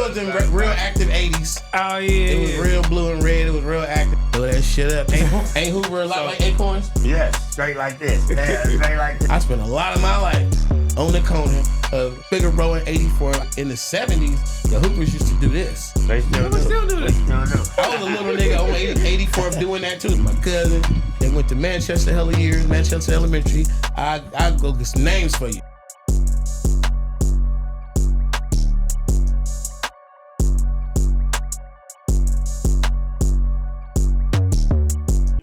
was them real active 80s. Oh, yeah. It was real blue and red. It was real active. Throw that shit up. Ain't Hoover a lot like Acorns? Yes, straight like this. Yeah, straight like this. I spent a lot of my life on the corner of Figaro and 84. In the 70s, the Hoopers used to do this. They still do. They still do. I was a little nigga on 84 doing that too. My cousin. They went to Manchester hella years, Manchester Elementary. I'll go get some names for you.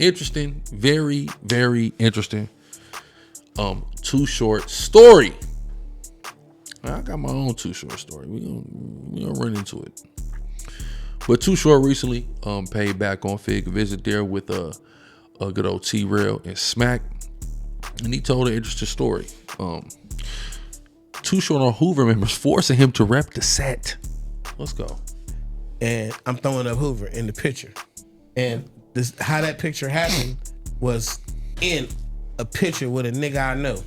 Interesting, very, very interesting. Too Short story. I got my own Too Short story. We gonna run into it. But Too Short recently paid back on Fig a visit there with a good old T-Rail and Smack, and he told an interesting story. Too Short on Hoover members forcing him to rep the set. Let's go. And I'm throwing up Hoover in the picture, and how that picture happened was in a picture with a nigga I know.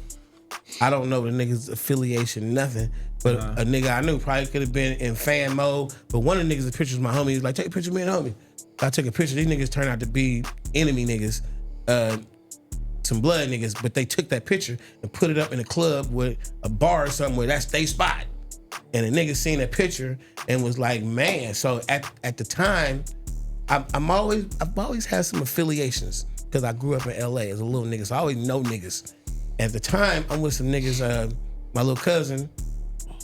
I don't know the nigga's affiliation, nothing, but a nigga I knew probably could have been in fan mode. But one of the niggas' pictures was my homie. He was like, take a picture of me and homie. I took a picture. These niggas turned out to be enemy niggas, some blood niggas, but they took that picture and put it up in a club with a bar or something where that's their spot. And the nigga seen that picture and was like, man. So at the time, I've always had some affiliations because I grew up in LA as a little nigga, so I always know niggas. At the time, I'm with some niggas, my little cousin,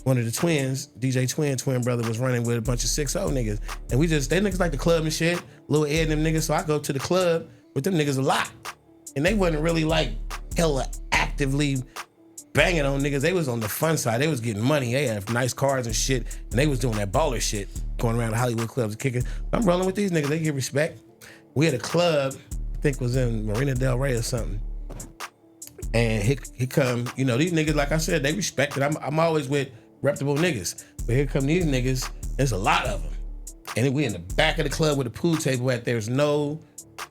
one of the twins, DJ twin brother, was running with a bunch of 6-0 niggas. And they niggas like the club and shit, Lil Ed and them niggas, so I go to the club with them niggas a lot. And they wasn't really like hella actively banging on niggas. They was on the fun side. They was getting money. They had nice cars and shit, and they was doing that baller shit, going around the Hollywood clubs and kicking. I'm rolling with these niggas. They get respect. We had a club, I think was in Marina Del Rey or something. And he come, you know, these niggas, like I said, they respect it. I'm always with reputable niggas. But here come these niggas, there's a lot of them. And we in the back of the club with a pool table at, there's no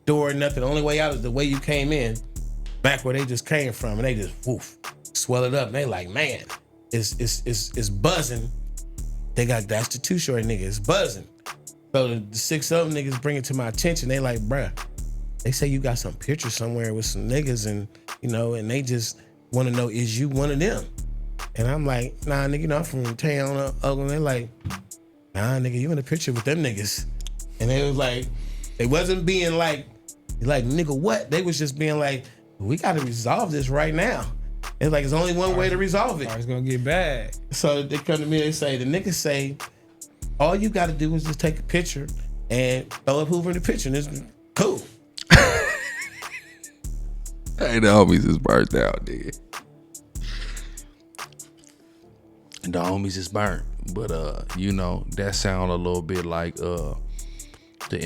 door, nothing. The only way out is the way you came in, back where they just came from. And they just, woof, swell it up. And they like, man, it's buzzing. That's the Too Short nigga, it's buzzing. So the 6-0 niggas bring it to my attention. They like, bruh, they say you got some pictures somewhere with some niggas and, you know, and they just want to know, is you one of them? And I'm like, nah, nigga, you know, I'm from town, Oakland. They like, nah, nigga, you in a picture with them niggas. And they was like, they wasn't being like, nigga, what? They was just being like, we got to resolve this right now. It's like, it's only one way to resolve it. It's gonna get bad. So they come to me and say, the niggas say, all you got to do is just take a picture and throw up Hoover in the picture, and it's cool. Hey, the homies is burnt out, nigga. The homies is burnt. But you know, that sound a little bit like the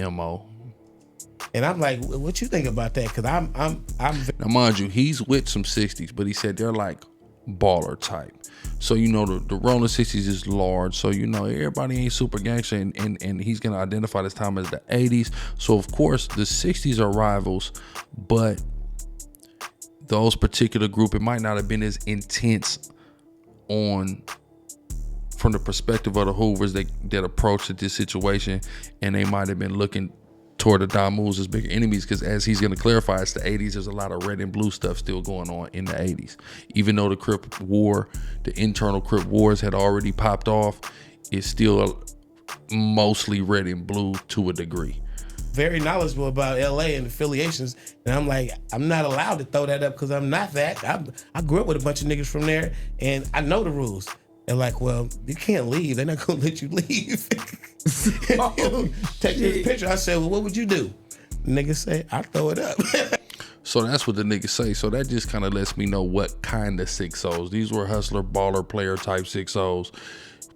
MO. And I'm like, what you think about that? Cause I'm now mind you, he's with some 60s, but he said they're like baller type. So you know the rolling 60s is large. So you know everybody ain't super gangster, and he's gonna identify this time as the 80s. So of course the 60s are rivals, but those particular group, it might not have been as intense from the perspective of the Hoovers that approached this situation, and they might have been looking toward the Don Moves as bigger enemies, because as he's going to clarify, it's the 80s. There's a lot of red and blue stuff still going on in the 80s. Even though the Crip war, the internal Crip wars had already popped off, it's still mostly red and blue to a degree. Very knowledgeable about LA and affiliations, and I'm like, I'm not allowed to throw that up because I'm not that. I grew up with a bunch of niggas from there, and I know the rules. They're like, well, you can't leave. They're not gonna let you leave. Take this picture. I said, well, what would you do? Niggas say, I throw it up. So that's what the niggas say. So that just kind of lets me know what kind of 6-0s. These were hustler, baller, player type 6-0s.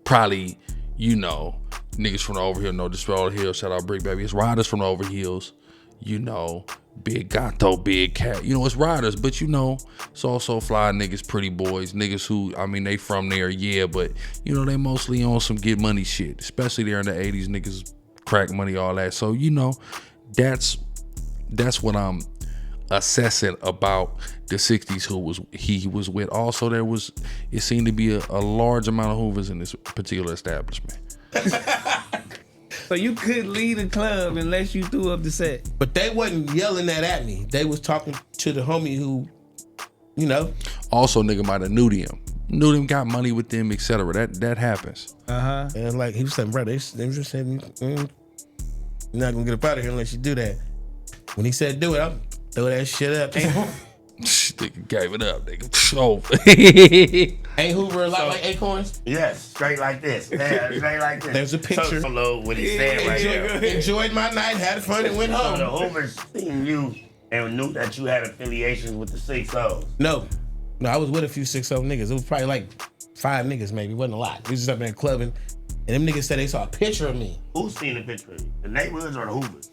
Probably, you know, niggas from the Overhill, no disrespect Hill. Shout out Brick Baby. It's riders from the Overhills. You know, Big Gato, Big Cat. You know, it's riders, but you know, it's also fly niggas, pretty boys, niggas who, I mean, they from there, yeah, but you know, they mostly on some get money shit, especially there in the 80s, niggas crack money, all that. So, you know, that's what I'm assessing about the 60s who he was with. Also, it seemed to be a large amount of Hoovers in this particular establishment. So you couldn't leave the club unless you threw up the set. But they wasn't yelling that at me. They was talking to the homie who, you know. Also, nigga might have knew them, got money with them, etc. That happens. And like he was saying, bro, they was just saying, you're not gonna get up out of here unless you do that. When he said do it, I'll throw that shit up. Nigga gave it up, nigga. Oh. Ain't Hoover a lot like Acorns? Yes, straight like this. Yeah, straight like this. There's a picture. So low what he said right there. Enjoyed my night, had fun, and went So the home. Hoovers seen you and knew that you had affiliations with the 6-0s. No, I was with a few 6-0 niggas. It was probably like 5 niggas, maybe. It wasn't a lot. We was just up there clubbing, and them niggas said they saw a picture of me. Who seen the picture of you? The neighborhoods or the Hoovers?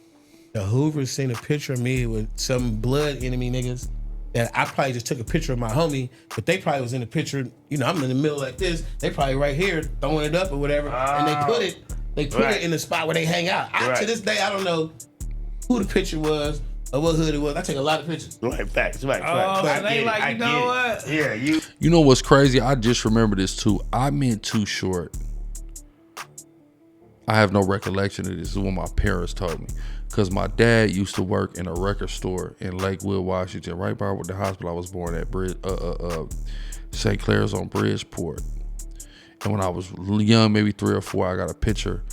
The Hoovers seen a picture of me with some blood enemy niggas. That I probably just took a picture of my homie, but they probably was in the picture. You know, I'm in the middle like this. They probably right here throwing it up or whatever, and they put it in the spot where they hang out. To this day, I don't know who the picture was or what hood it was. I take a lot of pictures. Right, facts. Right. Oh, so they like, you know what? Yeah, you. You know what's crazy? I just remember this too. I meant Too Short. I have no recollection of this. This is what my parents told me. Because my dad used to work in a record store in Lakewood, Washington, right by the hospital I was born at, St. Clair's on Bridgeport. And when I was young, maybe 3 or 4, I got a picture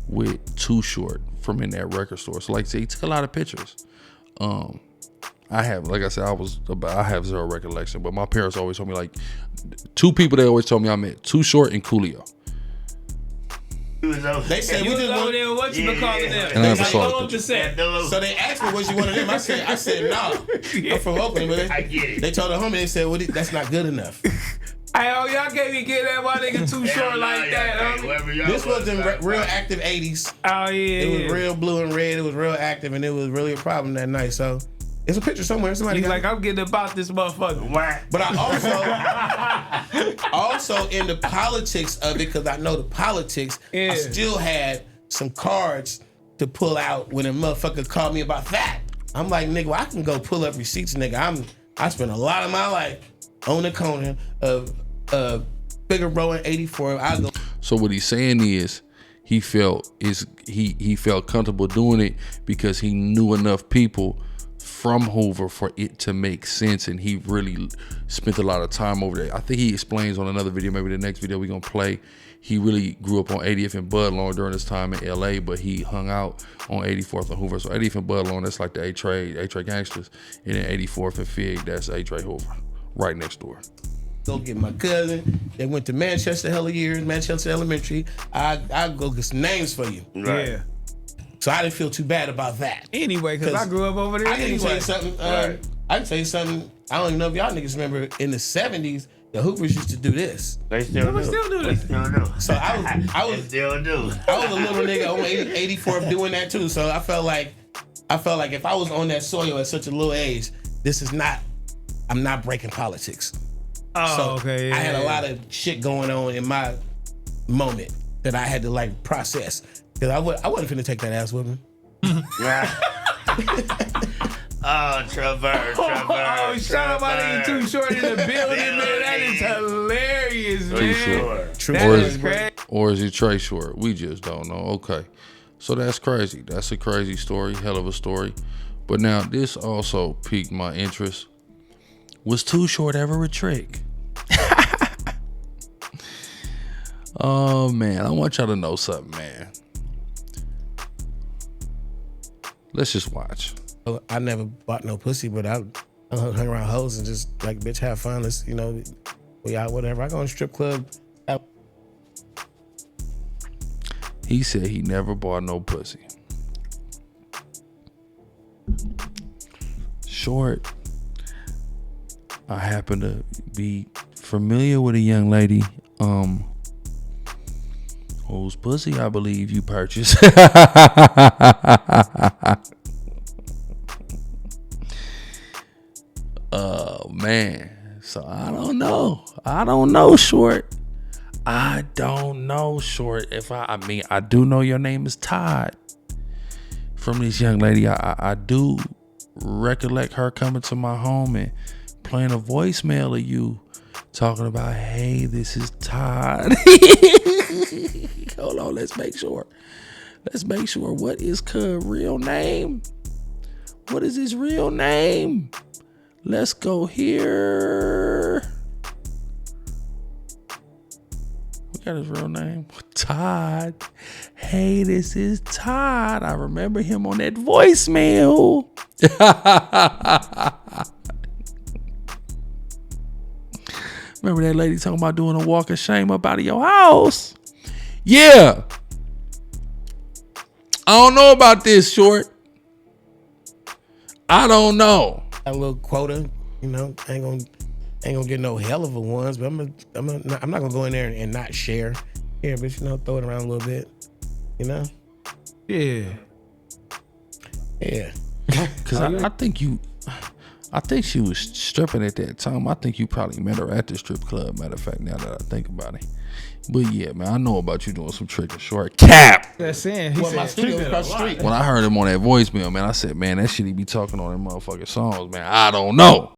with Too Short from in that record store. So like I said, he took a lot of pictures. I have, like I said, I have zero recollection, but my parents always told me like 2 people they always told me I met, Too Short and Coolio. They said You we was just over want. there, what you been calling them? And I never Like, saw go it. up the set. So they asked me what you wanted them. I said no. I'm from Oakland, but I get it. they told the homie, they said, well, that's not good enough. Hey, oh, y'all can't be getting that my nigga Too Short like that, homie. This was in real active 80s. Oh, yeah. It was real blue and red. It was real active, and it was really a problem that night. So it's a picture somewhere. Somebody He's got like, I'm getting about this motherfucker. Why? But I also in the politics of it, because I know the politics, Yeah. I still had some cards to pull out when a motherfucker called me about that. I'm like, nigga, well, I can go pull up receipts, nigga. I spent a lot of my life on the corner of Figaro and 84. I go. So what he's saying is he felt comfortable doing it because he knew enough people from Hoover for it to make sense, and he really spent a lot of time over there. I think he explains on another video, maybe the next video we're gonna play. He really grew up on 80th and Budlong during his time in LA, but he hung out on 84th and Hoover. So 80th and Budlong, that's like the A-Trade gangsters, and then 84th and Fig, that's A-Trade Hoover, right next door. Go get my cousin. They went to Manchester hella years, Manchester Elementary. I go get some names for you. Right. Yeah. So I didn't feel too bad about that. Anyway, because I grew up over there I can tell anyway. you something. Right. I can tell you something. I don't even know if y'all niggas remember in the 70s, the Hoovers used to do this. They still do. still do They this. still do. So I They was still do. I was a little nigga on 84 doing that too. So I felt like if I was on that soil at such a little age, I'm not breaking politics. Oh, So okay. Yeah, I had a yeah. lot of shit going on in my moment that I had to like process. Cause I wasn't finna take that ass with me. Yeah. Oh, Traverse. Oh, shout out my nigga Too Short in the building, man. That is hilarious, Too man. Short. True. That Or is is- crazy. Or is it Trey Short? We just don't know. Okay. So that's crazy. That's a crazy story. Hell of a story. But now this also piqued my interest. Was Too Short ever a trick? Oh, man. I want y'all to know something, man. Let's just watch. I never bought no pussy, but I hung around hoes and just like, bitch, have fun. Let's, we out, whatever. I go in strip club. He said he never bought no pussy. Short, I happen to be familiar with a young lady whose pussy I believe you purchased. Oh man. So I don't know, Short. I don't know, Short. I do know your name is Todd. From this young lady, I do recollect her coming to my home and playing a voicemail of you talking about, hey, this is Todd. Hold on, let's make sure. What is Cub real name? What is his real name? Let's go here. We got his real name. Todd. Hey, this is Todd. I remember him on that voicemail. Remember that lady talking about doing a walk of shame up out of your house? Yeah. I don't know about this, Short. I don't know. A little quota, you know, ain't gonna get no hell of a ones, but I'm not gonna go in there and not share. Here, bitch, you know, throw it around a little bit, you know. Yeah. Yeah. Cause I think she was stripping at that time. I think you probably met her at the strip club. Matter of fact, now that I think about it. But yeah, man, I know about you doing some tricking. Short cap. That's saying. Well, my studio across the street. When I heard him on that voicemail, man, I said, man, that shit he be talking on them motherfucking songs, man. I don't know.